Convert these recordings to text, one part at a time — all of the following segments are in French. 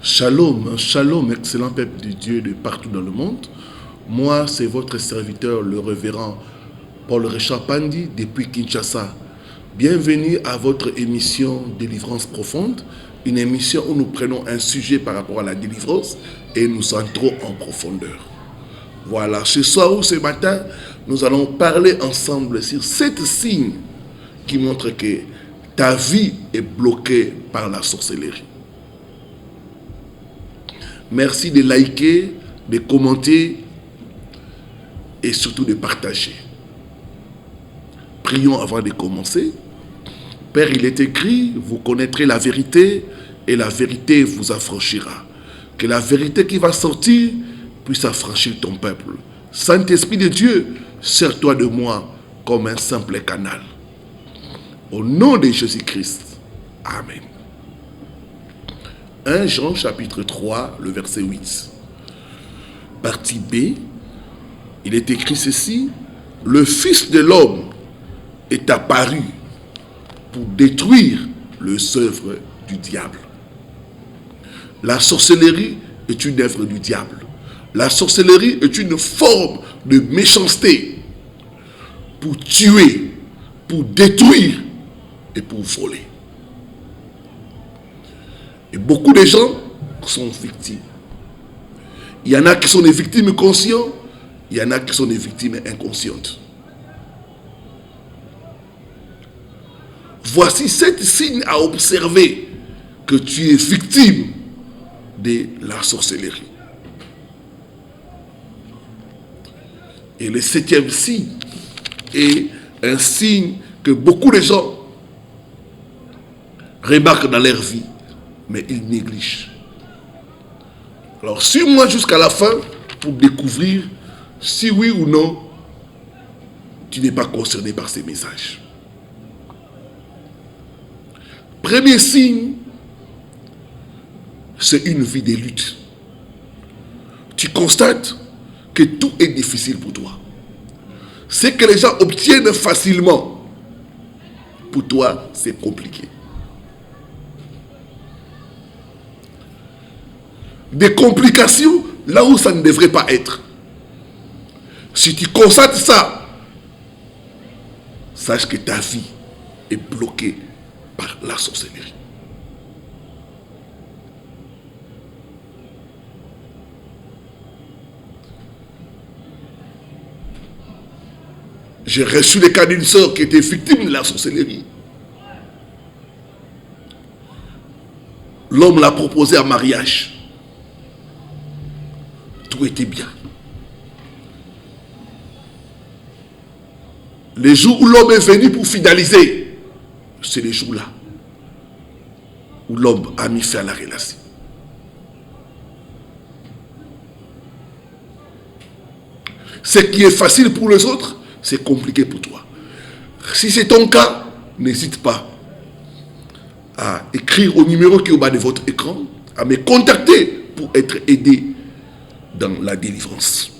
Shalom, shalom, excellent peuple de Dieu de partout dans le monde. Moi, c'est votre serviteur, le révérend Paul Richard Pandi, depuis Kinshasa. Bienvenue à votre émission Délivrance profonde, une émission où nous prenons un sujet par rapport à la délivrance et nous entrons en profondeur. Voilà, ce soir ou ce matin, nous allons parler ensemble sur 7 signes qui montrent que ta vie est bloquée par la sorcellerie. Merci de liker, de commenter et surtout de partager. Prions avant de commencer. Père, il est écrit, vous connaîtrez la vérité et la vérité vous affranchira. Que la vérité qui va sortir puisse affranchir ton peuple. Saint-Esprit de Dieu, sers-toi de moi comme un simple canal. Au nom de Jésus-Christ. Amen. 1 Jean chapitre 3, le verset 8. Partie B, il est écrit ceci: le Fils de l'homme est apparu pour détruire les œuvres du diable. La sorcellerie est une œuvre du diable. La sorcellerie est une forme de méchanceté pour tuer, pour détruire et pour voler. Et beaucoup de gens sont victimes. Il y en a qui sont des victimes conscientes, il y en a qui sont des victimes inconscientes. Voici 7 signes à observer que tu es victime de la sorcellerie. Et le 7e signe est un signe que beaucoup de gens remarquent dans leur vie, mais ils négligent. Alors, suis-moi jusqu'à la fin pour découvrir si oui ou non tu n'es pas concerné par ces messages. Premier signe, c'est une vie de lutte. Tu constates que tout est difficile pour toi. Ce que les gens obtiennent facilement, pour toi, c'est compliqué. Des complications là où ça ne devrait pas être. Si tu constates ça, sache que ta vie est bloquée par la sorcellerie. J'ai reçu le cas d'une sœur qui était victime de la sorcellerie. L'homme l'a proposé en mariage. Tout était bien. Les jours où l'homme est venu pour finaliser, c'est les jours-là où l'homme a mis fin à la relation. Ce qui est facile pour les autres, c'est compliqué pour toi. Si c'est ton cas, n'hésite pas à écrire au numéro qui est au bas de votre écran, à me contacter pour être aidé dans la délivrance.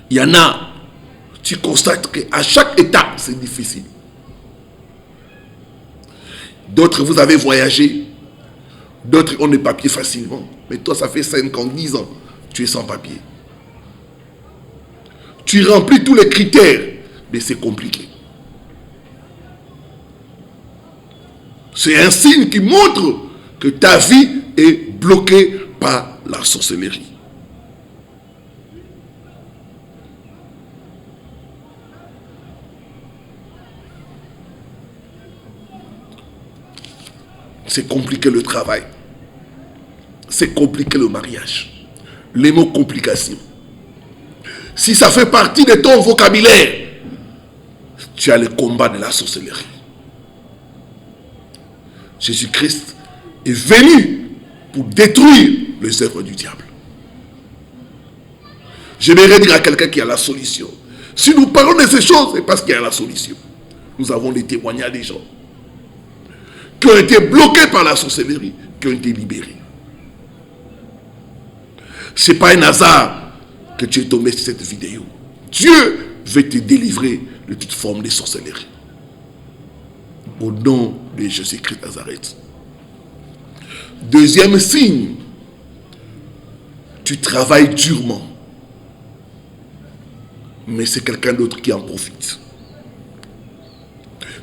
Il y en a, tu constates qu'à chaque étape, c'est difficile. D'autres, vous avez voyagé. D'autres ont des papiers facilement. Mais toi, ça fait 5 ans, 10 ans, tu es sans papier. Tu remplis tous les critères, mais c'est compliqué. C'est un signe qui montre que ta vie est bloquée par la sorcellerie. C'est compliqué le travail. C'est compliqué le mariage. Les mots complications. Si ça fait partie de ton vocabulaire, tu as le combat de la sorcellerie. Jésus-Christ est venu pour détruire les œuvres du diable. J'aimerais dire à quelqu'un qui a la solution. Si nous parlons de ces choses, c'est parce qu'il y a la solution. Nous avons des témoignages des gens qui ont été bloqués par la sorcellerie, qui ont été libérés. Ce n'est pas un hasard que tu es tombé sur cette vidéo. Dieu veut te délivrer de toute forme de sorcellerie. Au nom de Jésus-Christ Nazareth. Deuxième signe, tu travailles durement, mais c'est quelqu'un d'autre qui en profite.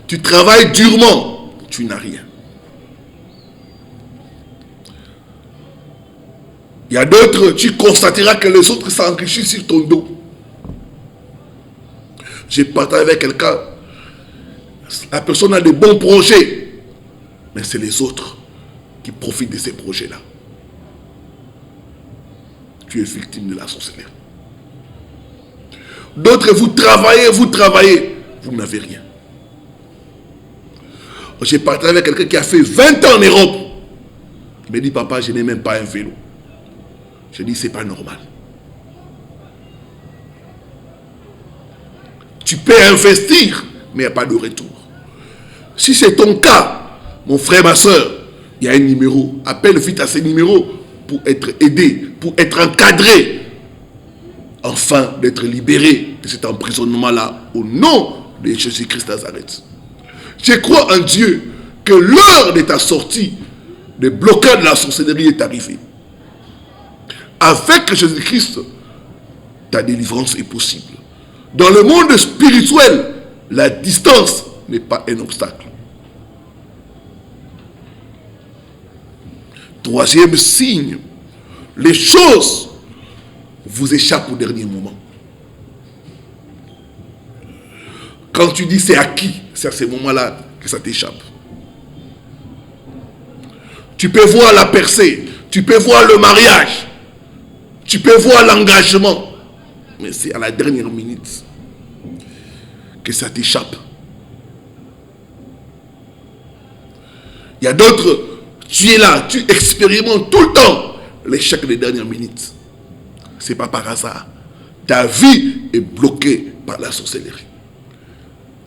Tu travailles durement, tu n'as rien. Il y a d'autres, tu constateras que les autres s'enrichissent sur ton dos. J'ai partagé avec quelqu'un, la personne a de bons projets, mais c'est les autres qui profitent de ces projets-là. Tu es victime de la sorcellerie. D'autres, vous travaillez, vous n'avez rien. J'ai partagé avec quelqu'un qui a fait 20 ans en Europe. Il me dit, papa, je n'ai même pas un vélo. Je dis, c'est pas normal. Tu peux investir, mais il n'y a pas de retour. Si c'est ton cas, mon frère, ma soeur, il y a un numéro. Appelle vite à ce numéro pour être aidé, pour être encadré, enfin d'être libéré de cet emprisonnement-là au nom de Jésus-Christ Nazareth. Je crois en Dieu que l'heure de ta sortie, de blocage de la sorcellerie est arrivée. Avec Jésus-Christ, ta délivrance est possible. Dans le monde spirituel, la distance n'est pas un obstacle. Troisième signe, les choses vous échappent au dernier moment. Quand tu dis c'est acquis, c'est à ce moment-là que ça t'échappe. Tu peux voir la percée, tu peux voir le mariage, tu peux voir l'engagement, mais c'est à la dernière minute que ça t'échappe. Il y a d'autres, tu es là, tu expérimentes tout le temps l'échec des dernières minutes. Ce n'est pas par hasard. Ta vie est bloquée par la sorcellerie.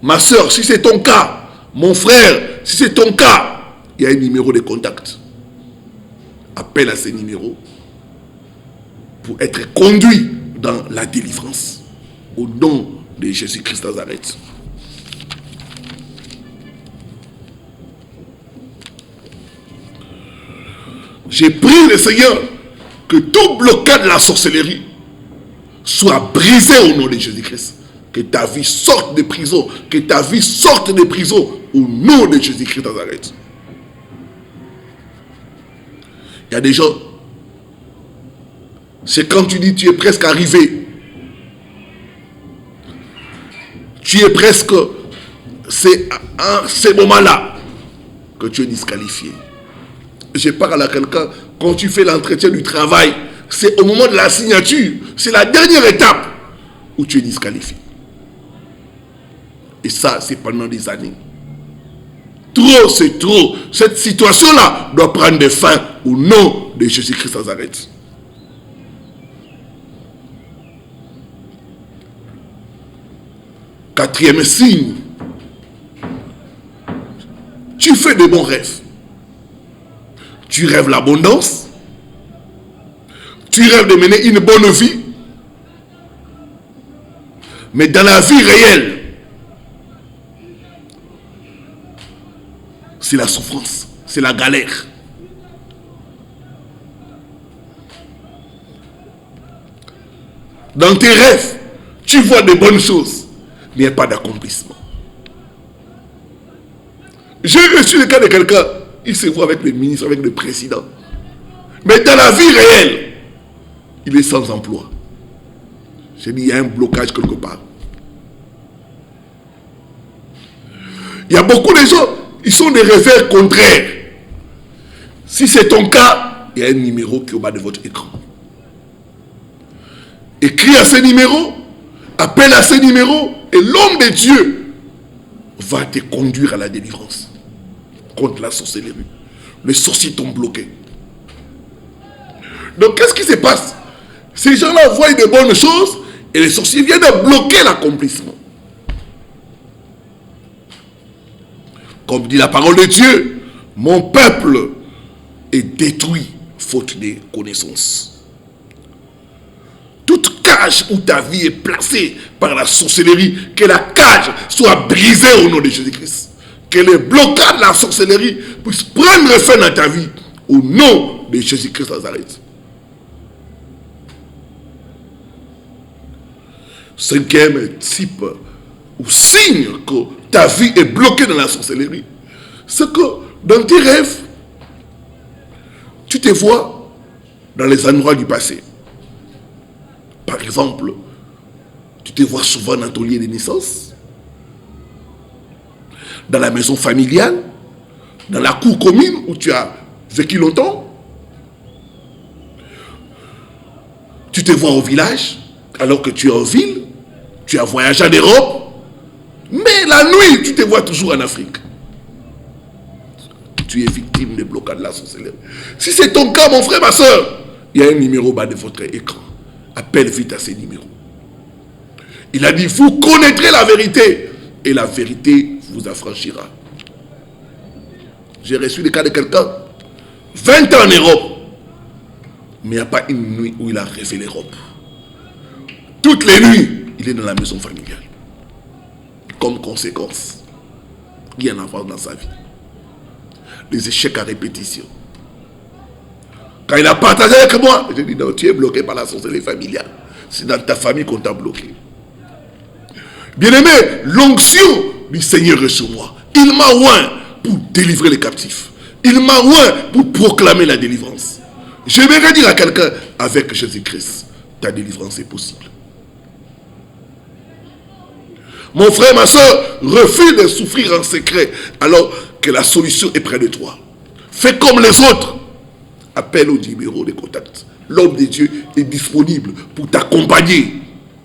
Ma soeur, si c'est ton cas, mon frère, si c'est ton cas, il y a un numéro de contact. Appelle à ce numéro pour être conduit dans la délivrance au nom de Jésus-Christ Nazareth. J'ai prié le Seigneur que tout blocage de la sorcellerie soit brisé au nom de Jésus-Christ. Que ta vie sorte de prison. Que ta vie sorte de prison au nom de Jésus-Christ Nazareth. Il y a des gens, c'est quand tu dis tu es presque arrivé. Tu es presque, c'est à ce moment-là que tu es disqualifié. Je parle à quelqu'un, quand tu fais l'entretien du travail, c'est au moment de la signature, c'est la dernière étape où tu es disqualifié. Et ça, c'est pendant des années. Trop, c'est trop. Cette situation-là doit prendre fin au nom de Jésus-Christ Nazareth. Quatrième signe, tu fais de bons rêves. Tu rêves l'abondance. Tu rêves de mener une bonne vie. Mais dans la vie réelle, c'est la souffrance, c'est la galère. Dans tes rêves, tu vois de bonnes choses, mais il n'y a pas d'accomplissement. J'ai reçu le cas de quelqu'un, il se voit avec le ministre, avec le président. Mais dans la vie réelle, il est sans emploi. J'ai dit, il y a un blocage quelque part. Il y a beaucoup de gens, ils sont des rêveurs contraires. Si c'est ton cas, il y a un numéro qui est au bas de votre écran. Écris à ce numéro, appelle à ce numéro, et l'homme de Dieu va te conduire à la délivrance contre la sorcellerie. Les sorciers t'ont bloqué. Donc qu'est-ce qui se passe? Ces gens-là voient de bonnes choses et les sorciers viennent de bloquer l'accomplissement. Comme dit la parole de Dieu, mon peuple est détruit faute de connaissances. Toute cage où ta vie est placée par la sorcellerie, que la cage soit brisée au nom de Jésus-Christ. Que le blocage de la sorcellerie puisse prendre fin dans ta vie au nom de Jésus-Christ Nazareth. Cinquième type ou signe que ta vie est bloquée dans la sorcellerie, c'est que dans tes rêves, tu te vois dans les endroits du passé. Par exemple, tu te vois souvent dans ton lieu de naissance, dans la maison familiale, dans la cour commune où tu as vécu longtemps. Tu te vois au village alors que tu es en ville, tu as voyagé en Europe, mais la nuit, tu te vois toujours en Afrique. Tu es victime des blocages de la sorcellerie. Si c'est ton cas, mon frère, ma soeur, il y a un numéro bas de votre écran. Appelle vite à ces numéros. Il a dit, vous connaîtrez la vérité et la vérité vous affranchira. J'ai reçu le cas de quelqu'un, 20 ans en Europe, mais il n'y a pas une nuit où il a rêvé l'Europe. Toutes les nuits, il est dans la maison familiale. Comme conséquence, il y a un enfant dans sa vie. Les échecs à répétition. Quand il a partagé avec moi, j'ai dit, non, tu es bloqué par la sorcellerie familiale. C'est dans ta famille qu'on t'a bloqué. Bien-aimé, l'onction du Seigneur est sur moi. Il m'a oint pour délivrer les captifs. Il m'a oint pour proclamer la délivrance. J'aimerais dire à quelqu'un, avec Jésus-Christ, ta délivrance est possible. Mon frère, ma soeur, refuse de souffrir en secret alors que la solution est près de toi. Fais comme les autres. Appelle au numéro de contact. L'homme de Dieu est disponible pour t'accompagner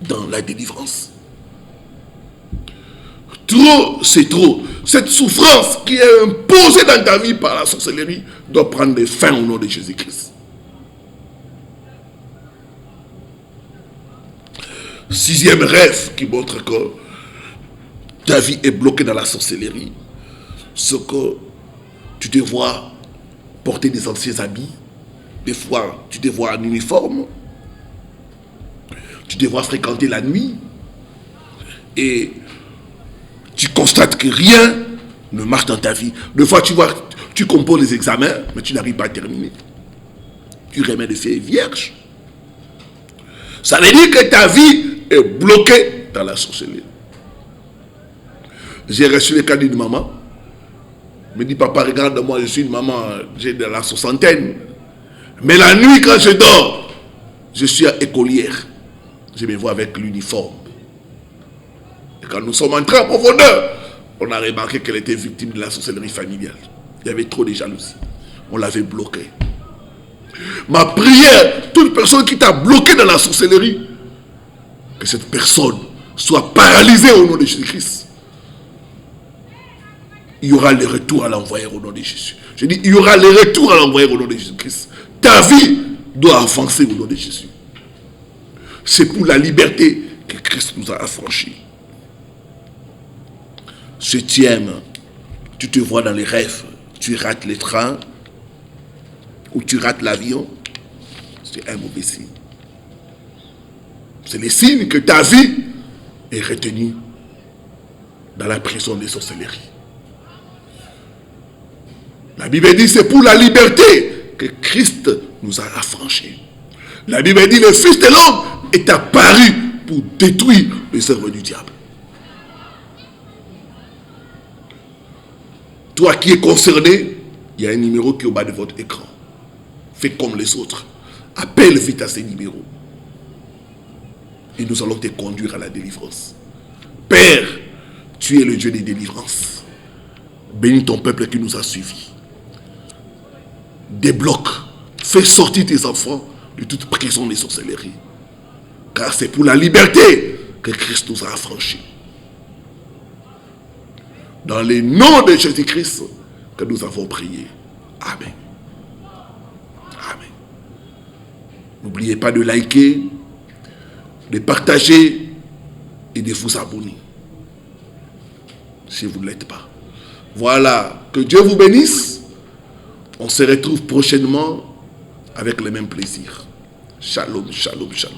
dans la délivrance. Trop, c'est trop. Cette souffrance qui est imposée dans ta vie par la sorcellerie doit prendre fin au nom de Jésus-Christ. Sixième rêve qui montre que ta vie est bloquée dans la sorcellerie, c'est que tu te vois porter des anciens habits, des fois tu te vois en uniforme, tu te vois fréquenter la nuit et tu constates que rien ne marche dans ta vie. Des fois tu composes les examens, mais tu n'arrives pas à terminer. Tu remets des feuilles vierges. Ça veut dire que ta vie est bloquée dans la sorcellerie. J'ai reçu le cas d'une maman. Elle me dit, papa, regarde-moi, je suis une maman, j'ai de la soixantaine. Mais la nuit, quand je dors, je suis écolière. Je me vois avec l'uniforme. Et quand nous sommes entrés en profondeur, on a remarqué qu'elle était victime de la sorcellerie familiale. Il y avait trop de jalousie. On l'avait bloquée. Ma prière, toute personne qui t'a bloqué dans la sorcellerie, que cette personne soit paralysée au nom de Jésus-Christ. Il y aura le retour à l'envoyer au nom de Jésus. Je dis, il y aura le retour à l'envoyer au nom de Jésus-Christ. Ta vie doit avancer au nom de Jésus. C'est pour la liberté que Christ nous a affranchis. Septième, tu te vois dans les rêves, tu rates les trains ou tu rates l'avion. C'est un mauvais signe. C'est le signe que ta vie est retenue dans la prison des sorcelleries. La Bible dit c'est pour la liberté que Christ nous a affranchis. La Bible dit le Fils de l'homme est apparu pour détruire les œuvres du diable. Toi qui es concerné, il y a un numéro qui est au bas de votre écran. Fais comme les autres. Appelle vite à ces numéros. Et nous allons te conduire à la délivrance. Père, tu es le Dieu des délivrances. Bénis ton peuple qui nous a suivis. Débloque, fais sortir tes enfants de toute prison des sorcelleries. Car c'est pour la liberté que Christ nous a affranchis. Dans le nom de Jésus-Christ que nous avons prié. Amen. Amen. N'oubliez pas de liker, de partager et de vous abonner. Si vous ne l'êtes pas. Voilà. Que Dieu vous bénisse. On se retrouve prochainement avec le même plaisir. Shalom, shalom, shalom.